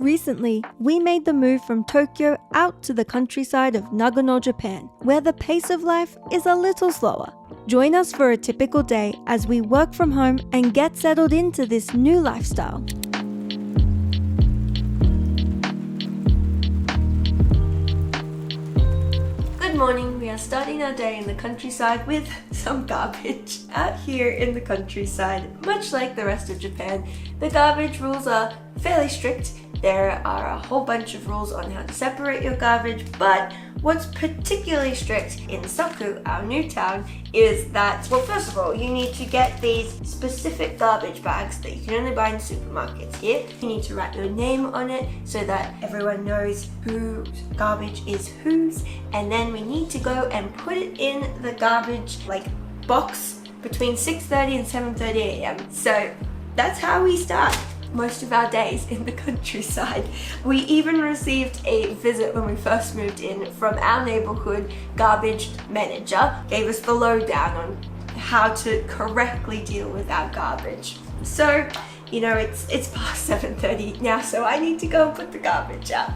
Recently, we made the move from Tokyo out to the countryside of Nagano, Japan, where the pace of life is a little slower. Join us for a typical day as we work from home and get settled into this new lifestyle. Good morning, we are starting our day in the countryside with some garbage. Out here in the countryside, much like the rest of Japan, the garbage rules are fairly strict. There are a whole bunch of rules on how to separate your garbage, but what's particularly strict in Saku, our new town, is that, well, first of all, you need to get these specific garbage bags that you can only buy in supermarkets here. You need to write your name on it so that everyone knows whose garbage is whose, and then we need to go and put it in the garbage box between 6:30 and 7:30 a.m. So that's how we start most of our days in the countryside. We even received a visit when we first moved in from our neighborhood garbage manager. Gave us the lowdown on how to correctly deal with our garbage. So, it's past 7:30 now, so I need to go and put the garbage out.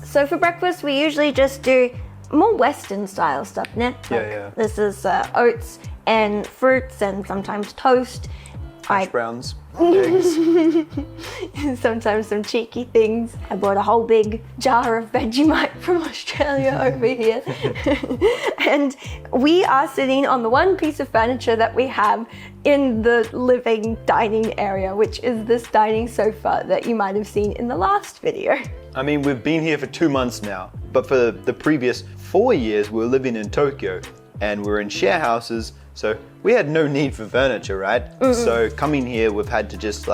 So for breakfast, we usually just do more Western style stuff, né? This is oats and fruits and sometimes toast. Hash browns, eggs. Sometimes some cheeky things. I bought a whole big jar of Vegemite from Australia over here. And we are sitting on the one piece of furniture that we have in the living dining area, which is this dining sofa that you might have seen in the last video. I mean, we've been here for 2 months now, but for the previous 4 years, we were living in Tokyo and we're in share houses, so we had no need for furniture, right? So coming here, we've had to just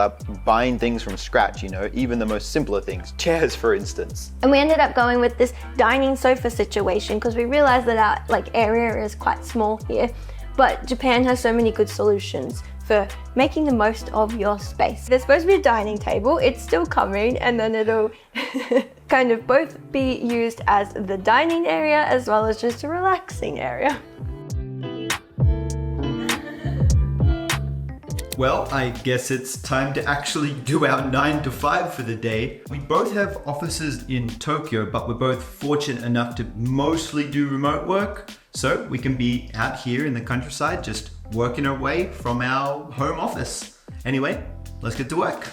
buying things from scratch, even the most simpler things, chairs for instance. And we ended up going with this dining sofa situation because we realized that our area is quite small here, but Japan has so many good solutions for making the most of your space. There's supposed to be a dining table, it's still coming, and then it'll kind of both be used as the dining area as well as just a relaxing area. Well, I guess it's time to actually do our 9 to 5 for the day. We both have offices in Tokyo, but we're both fortunate enough to mostly do remote work. So we can be out here in the countryside just working away from our home office. Anyway, let's get to work.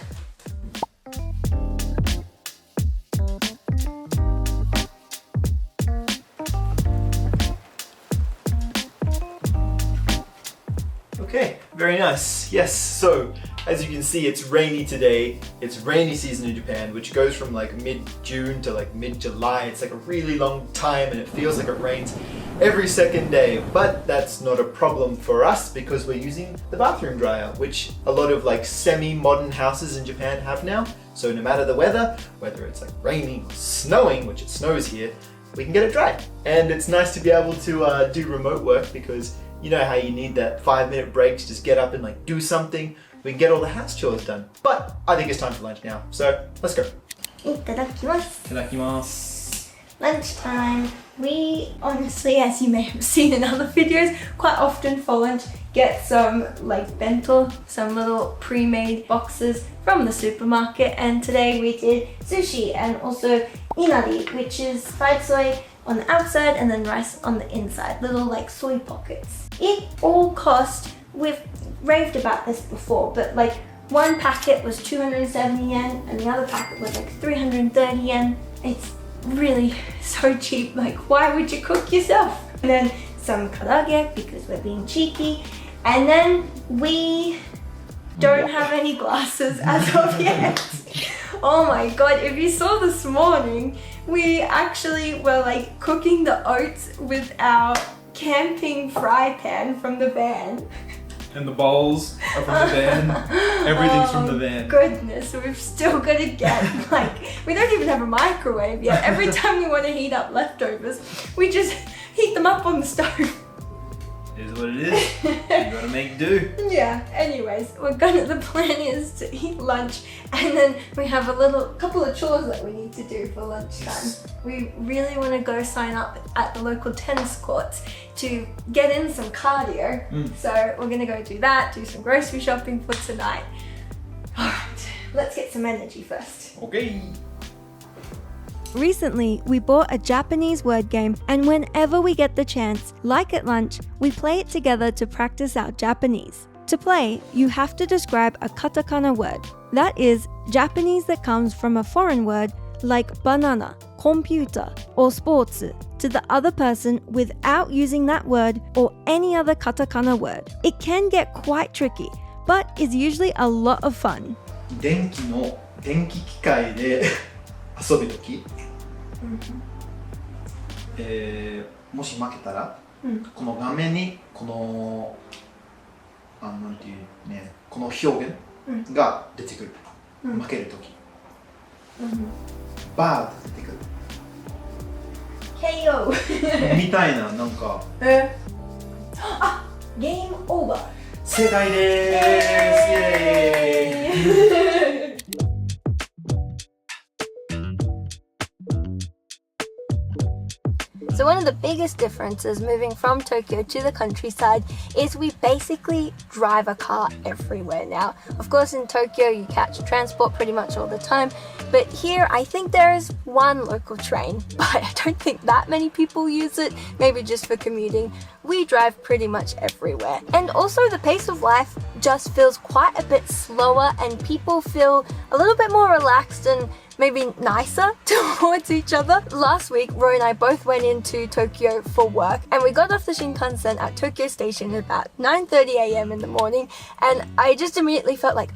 Okay, very nice. Yes, so as you can see, it's rainy today. It's rainy season in Japan, which goes from mid-June to mid-July. It's a really long time and it feels like it rains every second day, but that's not a problem for us because we're using the bathroom dryer, which a lot of semi-modern houses in Japan have now. So no matter the weather, whether it's raining or snowing, which it snows here, we can get it dry. And it's nice to be able to do remote work because you know how you need that 5-minute break to just get up and do something. We can get all the house chores done. But I think it's time for lunch now, so let's go. Itadakimasu. Itadakimasu. Lunchtime. We honestly, as you may have seen in other videos, quite often for lunch get some bento, some little pre-made boxes from the supermarket, and today we did sushi and also inari, which is fried soy on the outside and then rice on the inside, little soy pockets. It all cost, we've raved about this before, but one packet was 270 yen and the other packet was 330 yen. It's really so cheap. Why would you cook yourself? And then some karage because we're being cheeky, and then we don't have any glasses as of yet. Oh my god, if you saw this morning, we actually were cooking the oats with our camping fry pan from the van. And the bowls are from the van. Everything's from the van. Goodness, we've still got to get we don't even have a microwave yet. Every time we want to heat up leftovers, we just heat them up on the stove. It is what it is. You gotta make do. Yeah, anyways, the plan is to eat lunch and then we have a couple of chores that we need to do for lunchtime. Yes. We really want to go sign up at the local tennis courts to get in some cardio. So we're gonna go do that, do some grocery shopping for tonight. Alright, let's get some energy first. Okay. Recently, we bought a Japanese word game, and whenever we get the chance, like at lunch, we play it together to practice our Japanese. To play, you have to describe a katakana word. That is, Japanese that comes from a foreign word like banana, computer, or sports to the other person without using that word or any other katakana word. It can get quite tricky, but is usually a lot of fun. 電気機械で遊ぶとき、もし負けたら、この画面にこのなんていうね、この表現が出てくる。負けるとき、バーって出てくる。KO みたいななんか。あ、ゲームオーバー。正解です。イエーイ。So one of the biggest differences moving from Tokyo to the countryside is we basically drive a car everywhere now. Of course, in Tokyo you catch transport pretty much all the time, but here I think there is one local train, but I don't think that many people use it, maybe just for commuting. We drive pretty much everywhere. And also the pace of life just feels quite a bit slower and people feel a little bit more relaxed and maybe nicer towards each other. Last week, Ro and I both went into Tokyo for work and we got off the Shinkansen at Tokyo Station at about 9:30 a.m. in the morning, and I just immediately felt like,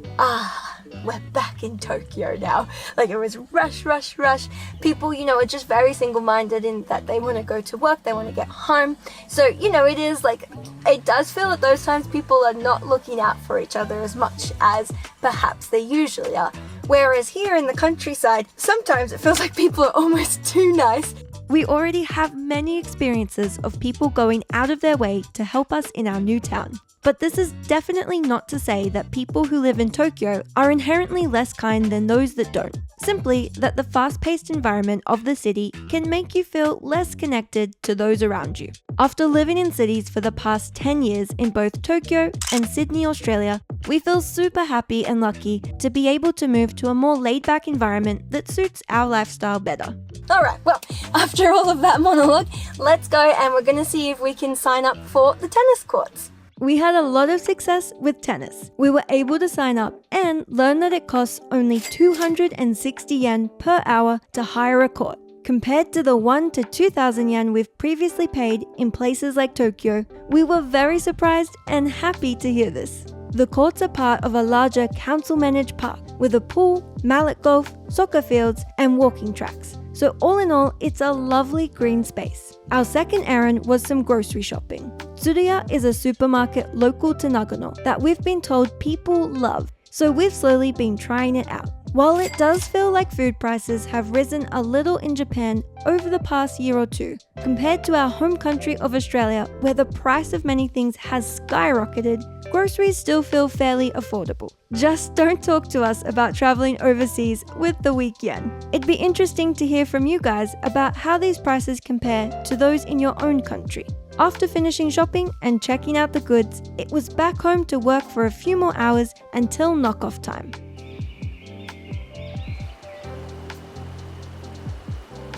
we're back in Tokyo now. Like, it was rush, rush, rush. People, are just very single-minded in that they want to go to work, they want to get home. So, it is like, it does feel at those times people are not looking out for each other as much as perhaps they usually are. Whereas here in the countryside, sometimes it feels like people are almost too nice. We already have many experiences of people going out of their way to help us in our new town. But this is definitely not to say that people who live in Tokyo are inherently less kind than those that don't. Simply that the fast-paced environment of the city can make you feel less connected to those around you. After living in cities for the past 10 years in both Tokyo and Sydney, Australia, we feel super happy and lucky to be able to move to a more laid-back environment that suits our lifestyle better. Alright, well, after all of that monologue, let's go and we're going to see if we can sign up for the tennis courts. We had a lot of success with tennis. We were able to sign up and learn that it costs only 260 yen per hour to hire a court, compared to the 1,000 to 2,000 yen we've previously paid in places like Tokyo. We were very surprised and happy to hear this. The courts are part of a larger council-managed park with a pool, mallet golf, soccer fields, and walking tracks. So all in all, it's a lovely green space. Our second errand was some grocery shopping. Tsuruya is a supermarket local to Nagano that we've been told people love, so we've slowly been trying it out. While it does feel like food prices have risen a little in Japan over the past year or two, compared to our home country of Australia where the price of many things has skyrocketed, groceries still feel fairly affordable. Just don't talk to us about traveling overseas with the weak yen. It'd be interesting to hear from you guys about how these prices compare to those in your own country. After finishing shopping and checking out the goods, it was back home to work for a few more hours until knockoff time.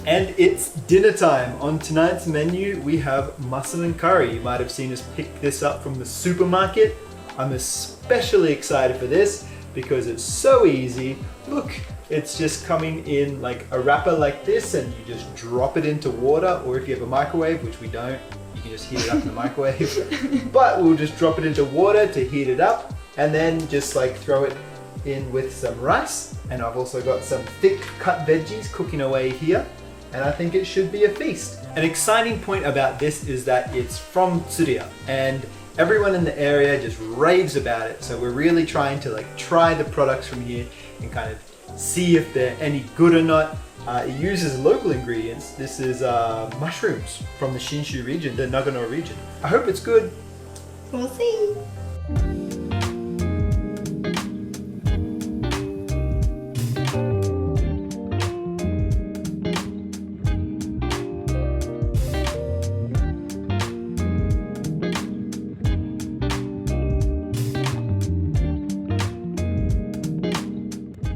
And it's dinner time. On tonight's menu, we have mutton curry. You might have seen us pick this up from the supermarket. I'm especially excited for this because it's so easy. Look, it's just coming in like a wrapper like this, and you just drop it into water, or if you have a microwave, which we don't, you can just heat it up in the microwave. But we'll just drop it into water to heat it up, and then just like throw it in with some rice. And I've also got some thick cut veggies cooking away here. And I think it should be a feast. An exciting point about this is that it's from Tsuruya, and everyone in the area just raves about it. So we're really trying to like try the products from here and kind of see if they're any good or not. It uses local ingredients. This is mushrooms from the Shinshu region, the Nagano region. I hope it's good. We'll see.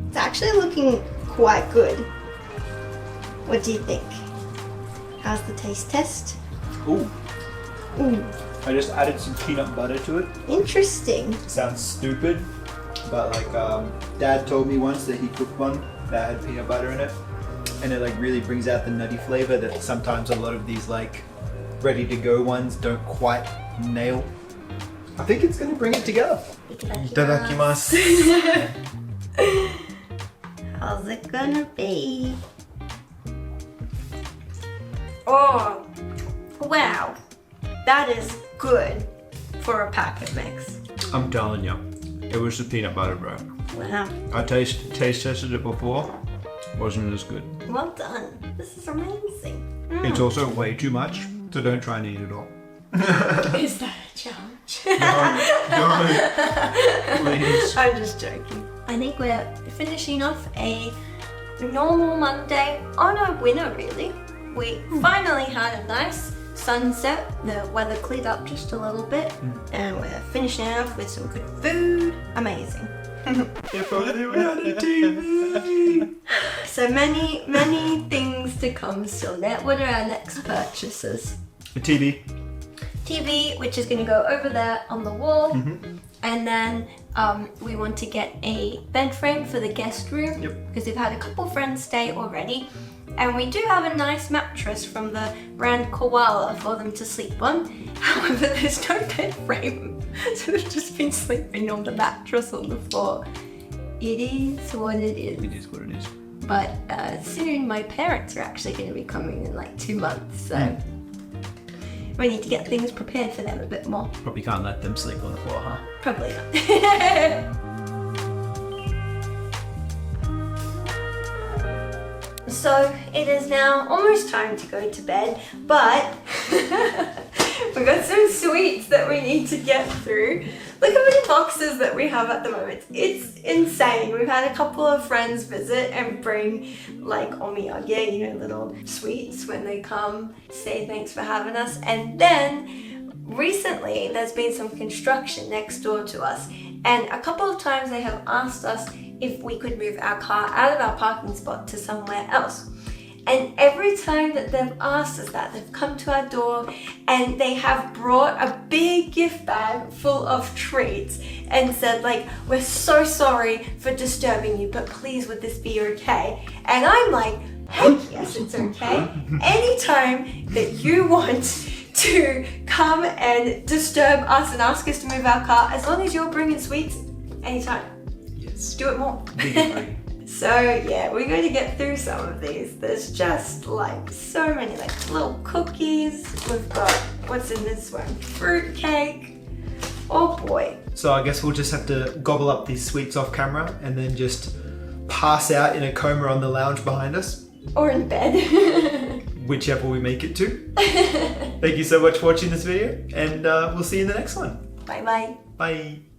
It's actually looking quite good. What do you think? How's the taste test? Ooh, Ooh, I just added some peanut butter to it. interesting. Sounds stupid, but like Dad told me once that he cooked one that had peanut butter in it, and it like really brings out the nutty flavor that sometimes a lot of these like ready to go ones don't quite nail. I think it's gonna bring it together. Itadakimasu. How's it gonna be? Oh, wow. That is good for a packet mix. I'm telling you, it was the peanut butter, bro. Wow. I taste tested it before. Wasn't as good. Well done. This is amazing. It's also way too much, so don't try and eat it all. Is that a challenge? No, please. I'm just joking. I think we're finishing off a normal Monday on a winner, really. We finally had a nice sunset. The weather cleared up just a little bit, and we're finishing it off with some good food. Amazing. If only we had a TV. So many things to come still. What are our next purchases? A TV. TV, which is going to go over there on the wall. And then we want to get a bed frame for the guest room, because we've had a couple friends stay already. And we do have a nice mattress from the brand Koala for them to sleep on. However, there's no bed frame, so they've just been sleeping on the mattress on the floor. It is what it is. It is what it is. But soon my parents are actually going to be coming in like 2 months, so we need to get things prepared for them a bit more. Probably can't let them sleep on the floor, huh? Probably not. So it is now almost time to go to bed, but we've got some sweets that we need to get through. Look how many boxes that we have at the moment. It's insane. We've had a couple of friends visit and bring like omiyage, little sweets when they come, say thanks for having us. And then recently there's been some construction next door to us, and a couple of times they have asked us if we could move our car out of our parking spot to somewhere else. And every time that they've asked us that, they've come to our door and they have brought a big gift bag full of treats and said like, we're so sorry for disturbing you, but please would this be okay? And I'm like, heck yes, it's okay. Anytime that you want to come and disturb us and ask us to move our car, as long as you're bringing sweets, anytime. Yes. Do it more. So yeah, we're going to get through some of these. There's just like so many like little cookies. We've got, what's in this one? Fruit cake. Oh boy. So I guess we'll just have to gobble up these sweets off camera and then just pass out in a coma on the lounge behind us. Or in bed. Whichever we make it to. Thank you so much for watching this video, and we'll see you in the next one. Bye bye. Bye.